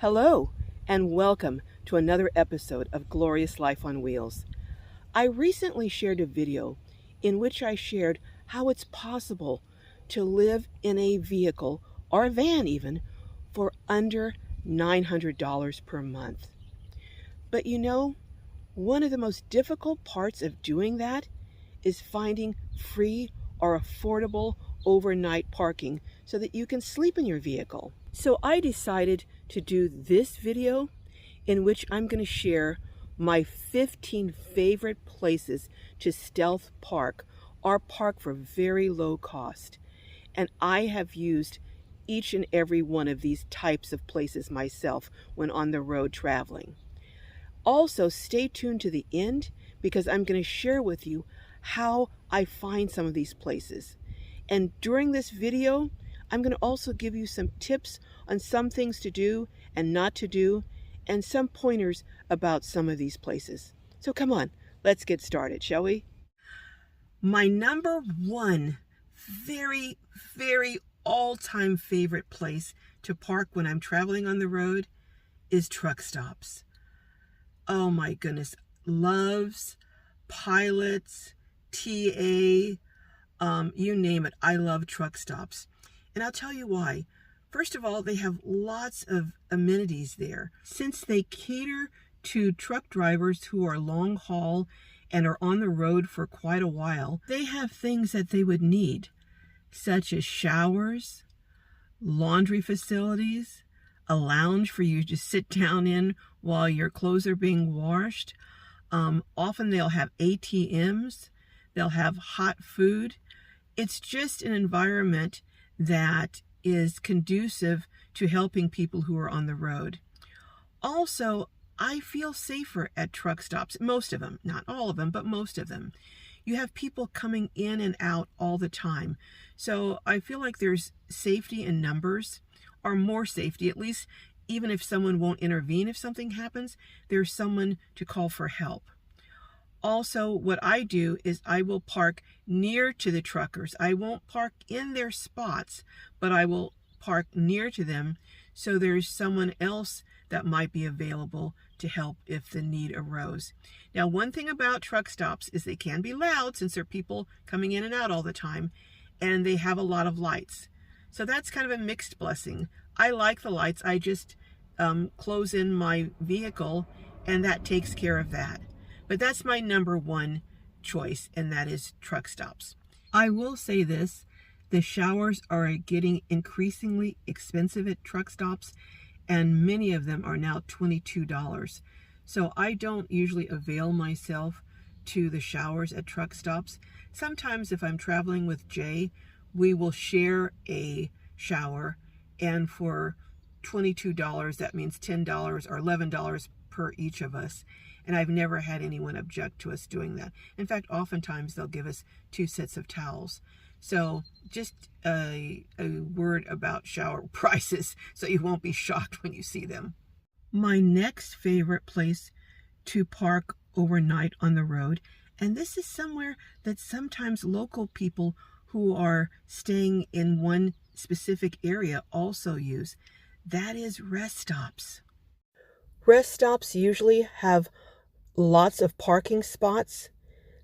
Hello, and welcome to another episode of Glorious Life on Wheels. I recently shared a video in which I shared how it's possible to live in a vehicle, or a van even, for under $900 per month. But you know, one of the most difficult parts of doing that is finding free or affordable overnight parking so that you can sleep in your vehicle. So I decided to do this video in which I'm going to share my 15 favorite places to stealth park or park for very low cost. And I have used each and every one of these types of places myself when on the road traveling. Also, stay tuned to the end because I'm going to share with you how I find some of these places. And during this video, I'm going to also give you some tips on some things to do and not to do, and some pointers about some of these places. So come on, let's get started, shall we? My number one very all-time favorite place to park when I'm traveling on the road is truck stops. Oh my goodness, Loves, Pilots, TA, you name it. I love truck stops. And I'll tell you why. First of all, they have lots of amenities there. Since they cater to truck drivers who are long haul and are on the road for quite a while, they have things that they would need, such as showers, laundry facilities, a lounge for you to sit down in while your clothes are being washed. Often they'll have ATMs, they'll have hot food. It's just an environment that is conducive to helping people who are on the road. Also, I feel safer at truck stops, most of them, not all of them, but most of them. You have people coming in and out all the time. So I feel like there's safety in numbers, or more safety, at least even if someone won't intervene if something happens, there's someone to call for help. Also, what I do is I will park near to the truckers. I won't park in their spots, but I will park near to them so there's someone else that might be available to help if the need arose. Now, one thing about truck stops is they can be loud since there are people coming in and out all the time, and they have a lot of lights. So that's kind of a mixed blessing. I like the lights. I just close in my vehicle, and that takes care of that. But that's my number one choice, and that is truck stops. I will say this, the showers are getting increasingly expensive at truck stops, and many of them are now $22. So I don't usually avail myself to the showers at truck stops. Sometimes if I'm traveling with Jay, we will share a shower, and for $22, that means $10 or $11 per each of us. And I've never had anyone object to us doing that. In fact, oftentimes they'll give us 2 sets of towels. So just a word about shower prices so you won't be shocked when you see them. My next favorite place to park overnight on the road, and this is somewhere that sometimes local people who are staying in one specific area also use, that is rest stops. Rest stops usually have lots of parking spots.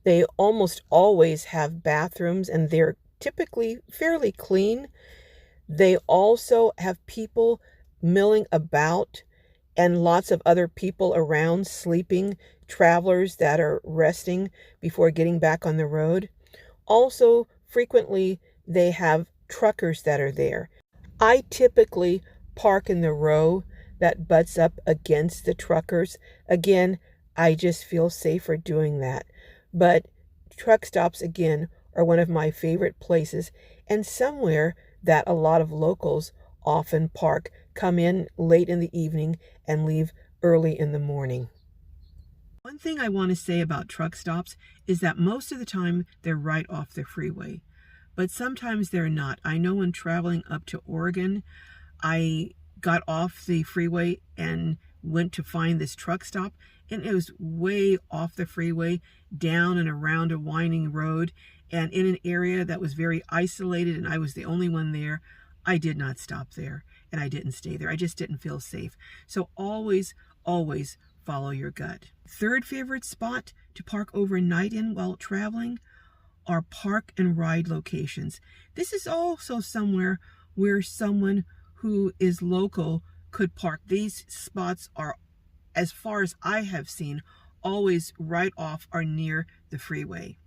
They almost always have bathrooms, and they're typically fairly clean. They also have people milling about and lots of other people around sleeping, travelers that are resting before getting back on the road. Also, frequently they have truckers that are there. I typically park in the row that butts up against the truckers. Again, I just feel safer doing that. But truck stops, again, are one of my favorite places, and somewhere that a lot of locals often park, come in late in the evening and leave early in the morning. One thing I want to say about truck stops is that most of the time they're right off the freeway, but sometimes they're not. I know when traveling up to Oregon, I got off the freeway and went to find this truck stop, and it was way off the freeway, down and around a winding road, and in an area that was very isolated, and I was the only one there. I did not stop there. and I didn't stay there. I just didn't feel safe. So always, always follow your gut. Third favorite spot to park overnight in while traveling are park and ride locations. This is also somewhere where someone who is local could park. These spots are, as far as I have seen, always right off or near the freeway.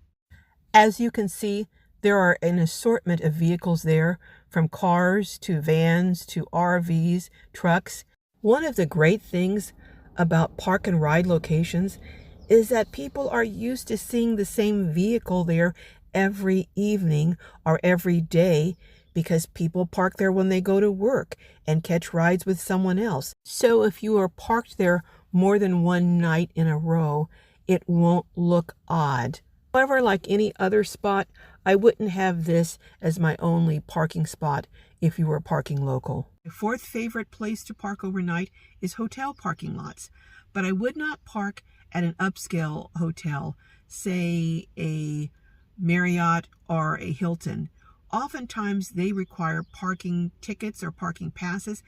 As you can see, there are an assortment of vehicles there, from cars to vans to RVs, trucks. One of the great things about park and ride locations is that people are used to seeing the same vehicle there every evening or every day, because people park there when they go to work and catch rides with someone else. So if you are parked there more than one night in a row, it won't look odd. However, like any other spot, I wouldn't have this as my only parking spot if you were parking local. My fourth favorite place to park overnight is hotel parking lots, but I would not park at an upscale hotel, say a Marriott or a Hilton. Oftentimes they require parking tickets or parking passes,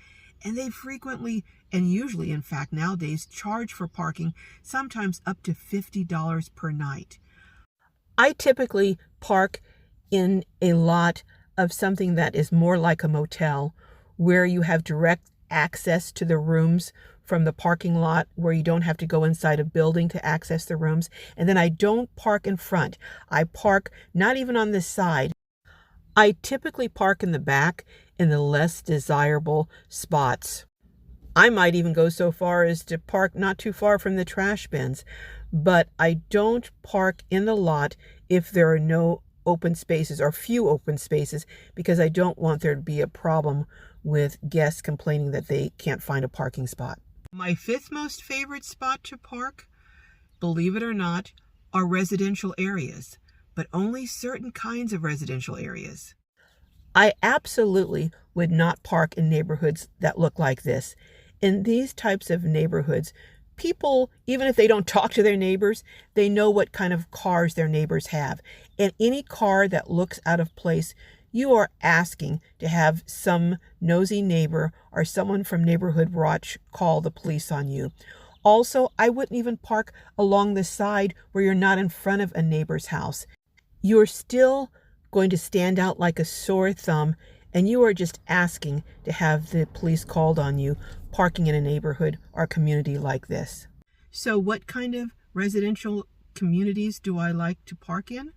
and they frequently, and usually in fact nowadays, charge for parking, sometimes up to $50 per night. I typically park in a lot of something that is more like a motel, where you have direct access to the rooms from the parking lot, where you don't have to go inside a building to access the rooms. And then I don't park in front. I park not even on the side. I typically park in the back in the less desirable spots. I might even go so far as to park not too far from the trash bins, but I don't park in the lot if there are no open spaces or few open spaces, because I don't want there to be a problem with guests complaining that they can't find a parking spot. My fifth most favorite spot to park, believe it or not, are residential areas, but only certain kinds of residential areas. I absolutely would not park in neighborhoods that look like this. In these types of neighborhoods, people, even if they don't talk to their neighbors, they know what kind of cars their neighbors have. And any car that looks out of place, you are asking to have some nosy neighbor or someone from Neighborhood Watch call the police on you. Also, I wouldn't even park along the side where you're not in front of a neighbor's house. You're still going to stand out like a sore thumb, and you are just asking to have the police called on you parking in a neighborhood or community like this. So what kind of residential communities do I like to park in?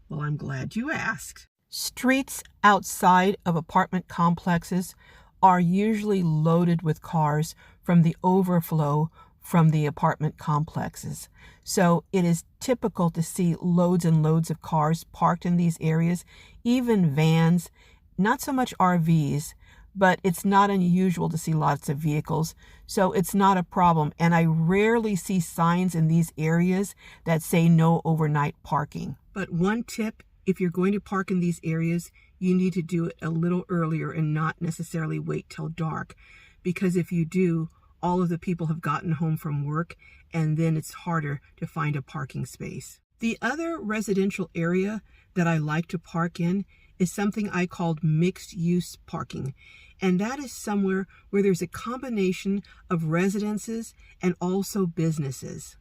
Well, I'm glad you asked. Streets outside of apartment complexes are usually loaded with cars from the overflow from the apartment complexes. So it is typical to see loads and loads of cars parked in these areas, even vans, not so much RVs, but it's not unusual to see lots of vehicles. So it's not a problem. And I rarely see signs in these areas that say no overnight parking. But one tip, if you're going to park in these areas, you need to do it a little earlier and not necessarily wait till dark. Because if you do, all of the people have gotten home from work, and then it's harder to find a parking space. The other residential area that I like to park in is something I called mixed use parking. And that is somewhere where there's a combination of residences and also businesses.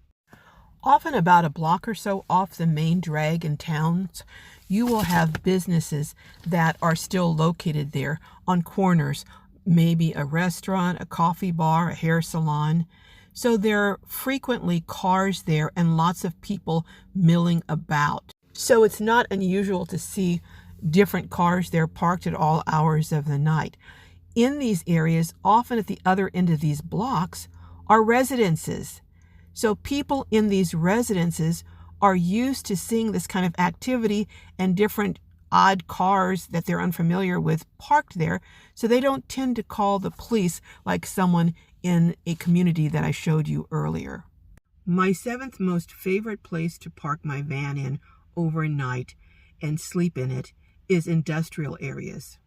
Often about a block or so off the main drag in towns, you will have businesses that are still located there on corners, maybe a restaurant, a coffee bar, a hair salon. So there are frequently cars there and lots of people milling about. So it's not unusual to see different cars there parked at all hours of the night. In these areas, often at the other end of these blocks, are residences. So people in these residences are used to seeing this kind of activity and different odd cars that they're unfamiliar with parked there, so they don't tend to call the police like someone in a community that I showed you earlier. My seventh most favorite place to park my van in overnight and sleep in it is industrial areas.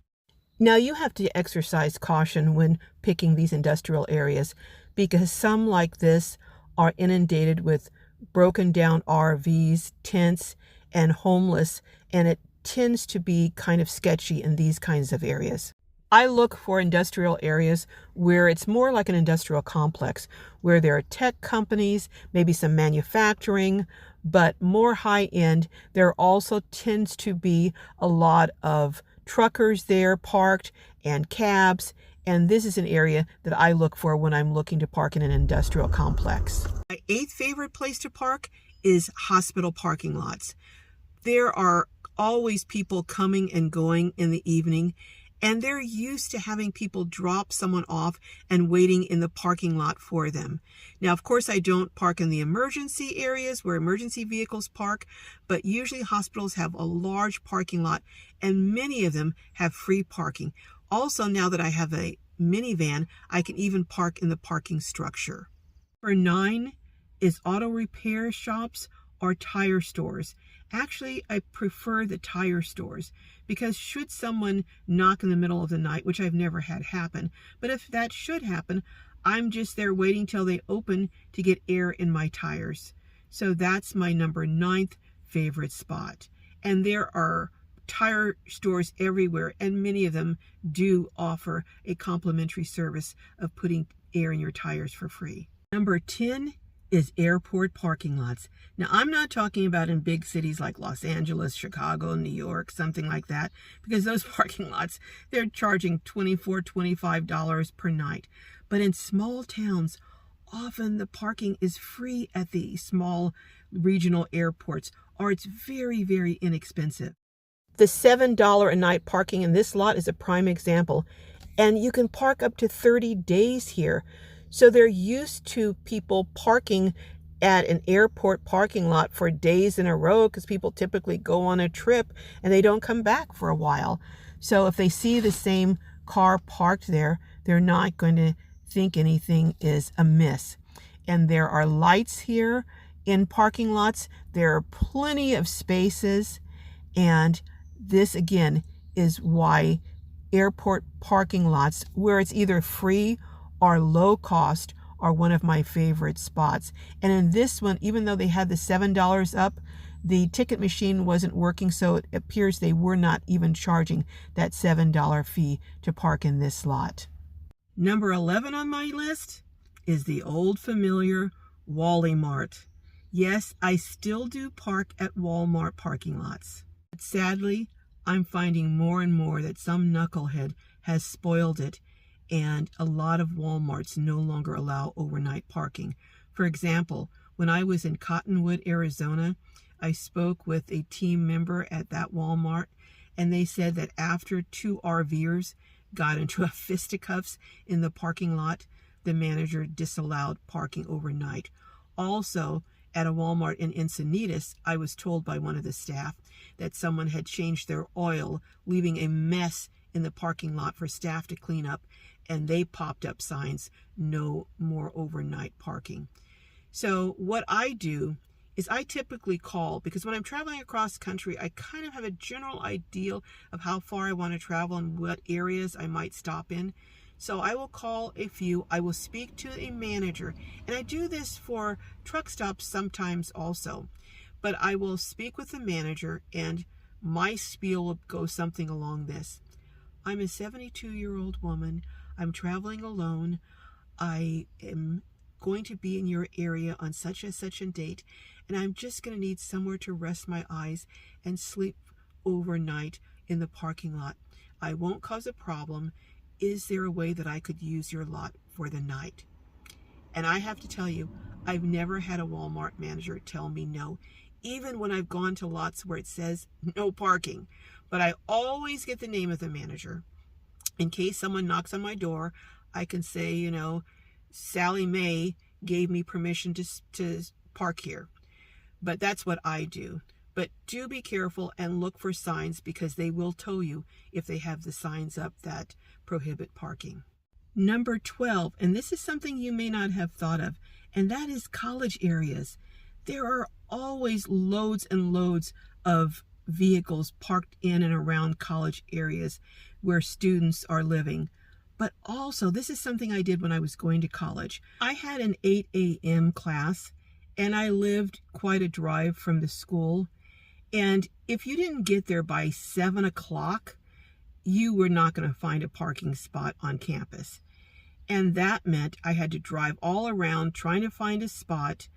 Now you have to exercise caution when picking these industrial areas, because some like this are inundated with broken down RVs, tents, and homeless, and it tends to be kind of sketchy in these kinds of areas. I look for industrial areas where it's more like an industrial complex, where there are tech companies, maybe some manufacturing, but more high end. There also tends to be a lot of truckers there parked and cabs. And this is an area that I look for when I'm looking to park in an industrial complex. My 8th favorite place to park is hospital parking lots. There are always people coming and going in the evening, and they're used to having people drop someone off and waiting in the parking lot for them. Now, of course, I don't park in the emergency areas where emergency vehicles park, but usually hospitals have a large parking lot, and many of them have free parking. Also, now that I have a minivan, I can even park in the parking structure. Number 9 is auto repair shops or tire stores. Actually, I prefer the tire stores because should someone knock in the middle of the night, which I've never had happen, but if that should happen, I'm just there waiting till they open to get air in my tires. So that's my number 9th favorite spot. And there are tire stores everywhere, and many of them do offer a complimentary service of putting air in your tires for free. Number 10 is airport parking lots. Now, I'm not talking about in big cities like Los Angeles, Chicago, New York, something like that, because those parking lots, they're charging $24, $25 per night. But in small towns, often the parking is free at the small regional airports, or it's very, very inexpensive. The $7 a night parking in this lot is a prime example, and you can park up to 30 days here. So they're used to people parking at an airport parking lot for days in a row because people typically go on a trip and they don't come back for a while. So if they see the same car parked there, they're not going to think anything is amiss. And there are lights here in parking lots. There are plenty of spaces, and this again is why airport parking lots, where it's either free or low cost, are one of my favorite spots. And in this one, even though they had the $7 up, the ticket machine wasn't working, so it appears they were not even charging that $7 fee to park in this lot. Number 11 on my list is the old familiar Walmart. Yes, I still do park at Walmart parking lots. But sadly, I'm finding more and more that some knucklehead has spoiled it, and a lot of Walmarts no longer allow overnight parking. For example, when I was in Cottonwood, Arizona, I spoke with a team member at that Walmart, and they said that after 2 RVers got into a fisticuffs in the parking lot, the manager disallowed parking overnight. Also, at a Walmart in Encinitas, I was told by one of the staff that someone had changed their oil, leaving a mess in the parking lot for staff to clean up, and they popped up signs, no more overnight parking. So what I do is I typically call, because when I'm traveling across country, I kind of have a general idea of how far I want to travel and what areas I might stop in. So I will call a few, I will speak to a manager, and I do this for truck stops sometimes also. But I will speak with the manager, and my spiel will go something along this. I'm a 72-year-old woman. I'm traveling alone. I am going to be in your area on such and such a date, and I'm just going to need somewhere to rest my eyes and sleep overnight in the parking lot. I won't cause a problem. Is there a way that I could use your lot for the night? And I have to tell you, I've never had a Walmart manager tell me no, even when I've gone to lots where it says no parking. But I always get the name of the manager. In case someone knocks on my door, I can say, Sally Mae gave me permission to park here. But that's what I do. But do be careful and look for signs, because they will tow you if they have the signs up that prohibit parking. Number 12, and this is something you may not have thought of, and that is college areas. There are always loads and loads of vehicles parked in and around college areas where students are living. But also, this is something I did when I was going to college. I had an 8 a.m. class, and I lived quite a drive from the school. And if you didn't get there by 7 o'clock, you were not going to find a parking spot on campus. And that meant I had to drive all around trying to find a spot,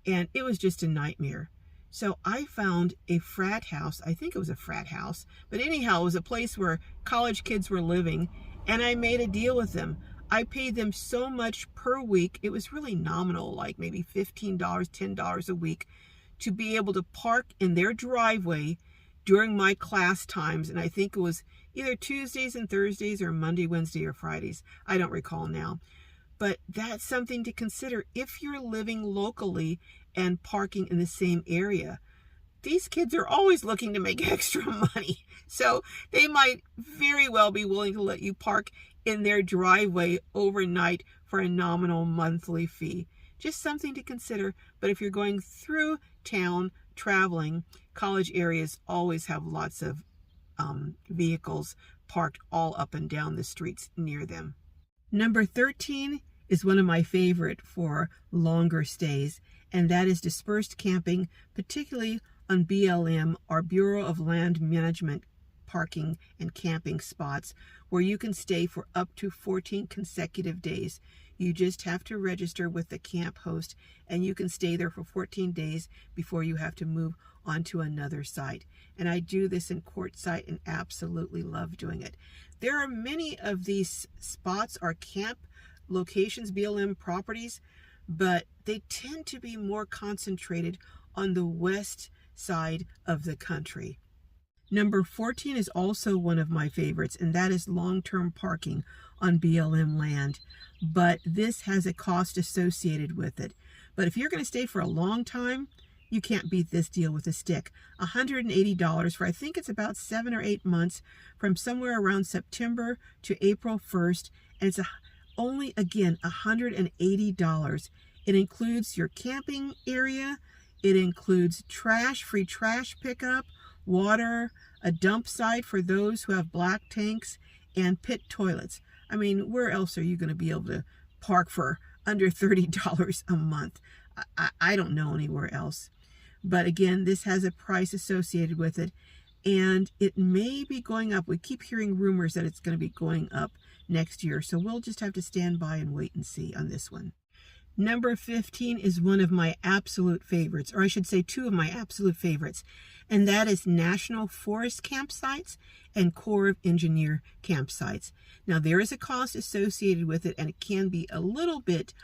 and it was just a nightmare. So I found a frat house. I think it was a frat house, but anyhow, it was a place where college kids were living, and I made a deal with them. I paid them so much per week. It was really nominal, like maybe $15, $10 a week, to be able to park in their driveway during my class times. And I think it was either Tuesdays and Thursdays or Monday, Wednesday, or Fridays. I don't recall now. But that's something to consider if you're living locally and parking in the same area. These kids are always looking to make extra money. So they might very well be willing to let you park in their driveway overnight for a nominal monthly fee. Just something to consider. But if you're going through town traveling, college areas always have lots of vehicles parked all up and down the streets near them. Number 13 is one of my favorite for longer stays, and that is dispersed camping, particularly on BLM, or Bureau of Land Management, parking and camping spots, where you can stay for up to 14 consecutive days. You just have to register with the camp host, and you can stay there for 14 days before you have to move on to another site. And I do this in Quartzsite and absolutely love doing it. There are many of these spots or camp locations, BLM properties, but they tend to be more concentrated on the west side of the country. Number 14 is also one of my favorites, and that is long-term parking on BLM land. But this has a cost associated with it. But if you're going to stay for a long time, you can't beat this deal with a stick. $180 for, I think it's about 7 or 8 months, from somewhere around September to April 1st. And it's only, again, $180. It includes your camping area. It includes trash, free trash pickup, water, a dump site for those who have black tanks, and pit toilets. I mean, where else are you going to be able to park for under $30 a month? I don't know anywhere else. But again, this has a price associated with it, and it may be going up. We keep hearing rumors that it's going to be going up next year, so we'll just have to stand by and wait and see on this one. Number 15 is one of my absolute favorites, or I should say two of my absolute favorites, and that is National Forest campsites and Corps of Engineer campsites. Now, there is a cost associated with it, and it can be a little bit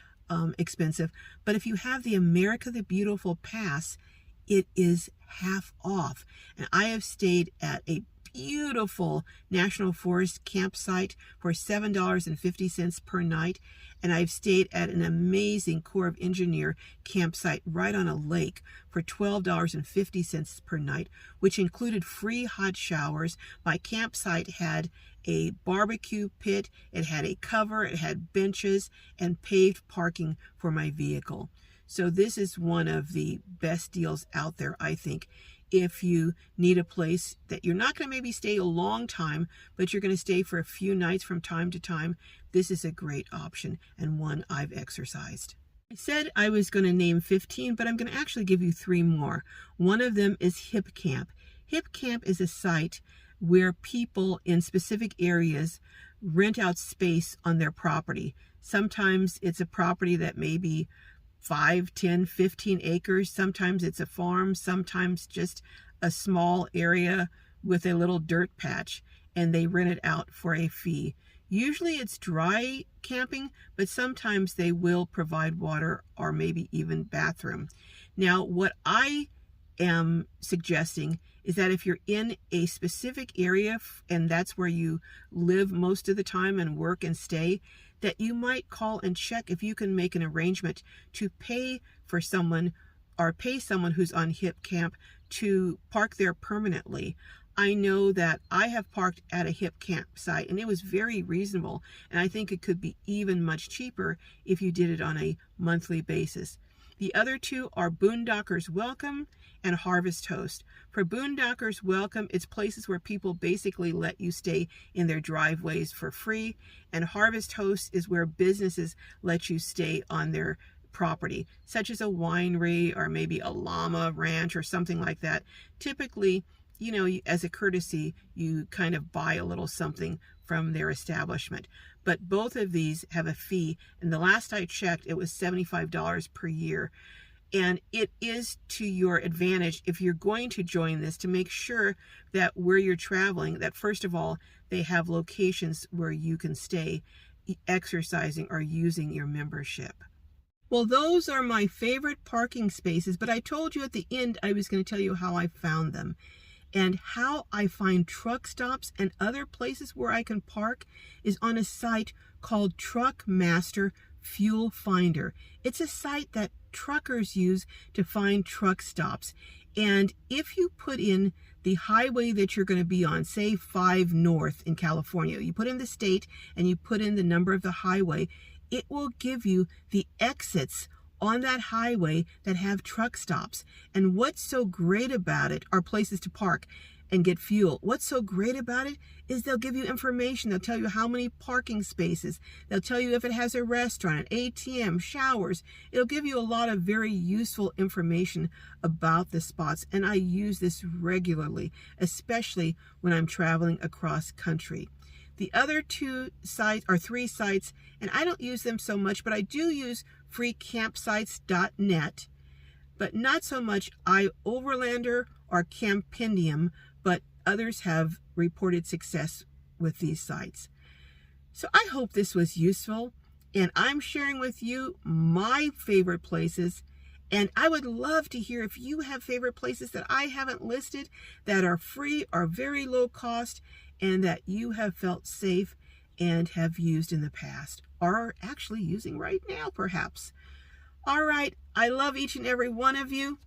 expensive, but if you have the America the Beautiful Pass, it is half off. And I have stayed at a beautiful National Forest campsite for $7.50 per night. And I've stayed at an amazing Corps of Engineer campsite right on a lake for $12.50 per night, which included free hot showers. My campsite had a barbecue pit, it had a cover, it had benches, and paved parking for my vehicle. So this is one of the best deals out there, I think. If you need a place that you're not going to maybe stay a long time, but you're going to stay for a few nights from time to time, this is a great option and one I've exercised. I said I was going to name 15, but I'm going to actually give you 3 more. One of them is Hip Camp. Hip Camp is a site where people in specific areas rent out space on their property. Sometimes it's a property that may be 5, 10, 15 acres. Sometimes it's a farm, sometimes just a small area with a little dirt patch, and they rent it out for a fee. Usually it's dry camping, but sometimes they will provide water or maybe even bathroom. Now, what I am suggesting is that if you're in a specific area and that's where you live most of the time and work and stay, that you might call and check if you can make an arrangement to pay for someone or pay someone who's on Hip Camp to park there permanently. I know that I have parked at a Hip campsite and it was very reasonable, and I think it could be even much cheaper if you did it on a monthly basis. The other 2 are Boondockers Welcome and Harvest Host. For Boondockers Welcome, it's places where people basically let you stay in their driveways for free, and Harvest Host is where businesses let you stay on their property, such as a winery or maybe a llama ranch or something like that. Typically, as a courtesy, you kind of buy a little something from their establishment. But both of these have a fee, and the last I checked, it was $75 per year. And it is to your advantage if you're going to join this to make sure that where you're traveling, that first of all, they have locations where you can stay exercising or using your membership. Well, those are my favorite parking spaces, but I told you at the end I was going to tell you how I found them. And how I find truck stops and other places where I can park is on a site called Truckmaster Fuel Finder. It's a site that truckers use to find truck stops. And if you put in the highway that you're going to be on, say 5 North in California, you put in the state and you put in the number of the highway, it will give you the exits on that highway that have truck stops. And what's so great about it are places to park and get fuel. What's so great about it is they'll give you information. They'll tell you how many parking spaces. They'll tell you if it has a restaurant, an ATM, showers. It'll give you a lot of very useful information about the spots. And I use this regularly, especially when I'm traveling across country. The other 2 sites are 3 sites, and I don't use them so much, but I do use freecampsites.net, but not so much iOverlander or Campendium, but others have reported success with these sites. So I hope this was useful, and I'm sharing with you my favorite places, and I would love to hear if you have favorite places that I haven't listed that are free or very low cost and that you have felt safe and have used in the past or are actually using right now, perhaps. All right, I love each and every one of you.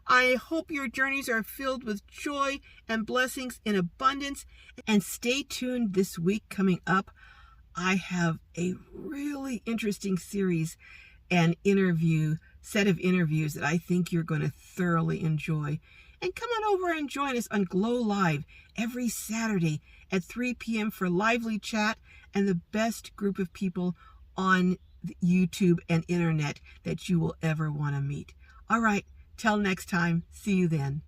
I hope your journeys are filled with joy and blessings in abundance. And stay tuned this week coming up. I have a really interesting series and set of interviews that I think you're going to thoroughly enjoy. And come on over and join us on Glow Live every Saturday at 3 p.m. for lively chat and the best group of people on YouTube and internet that you will ever want to meet. All right, till next time, see you then.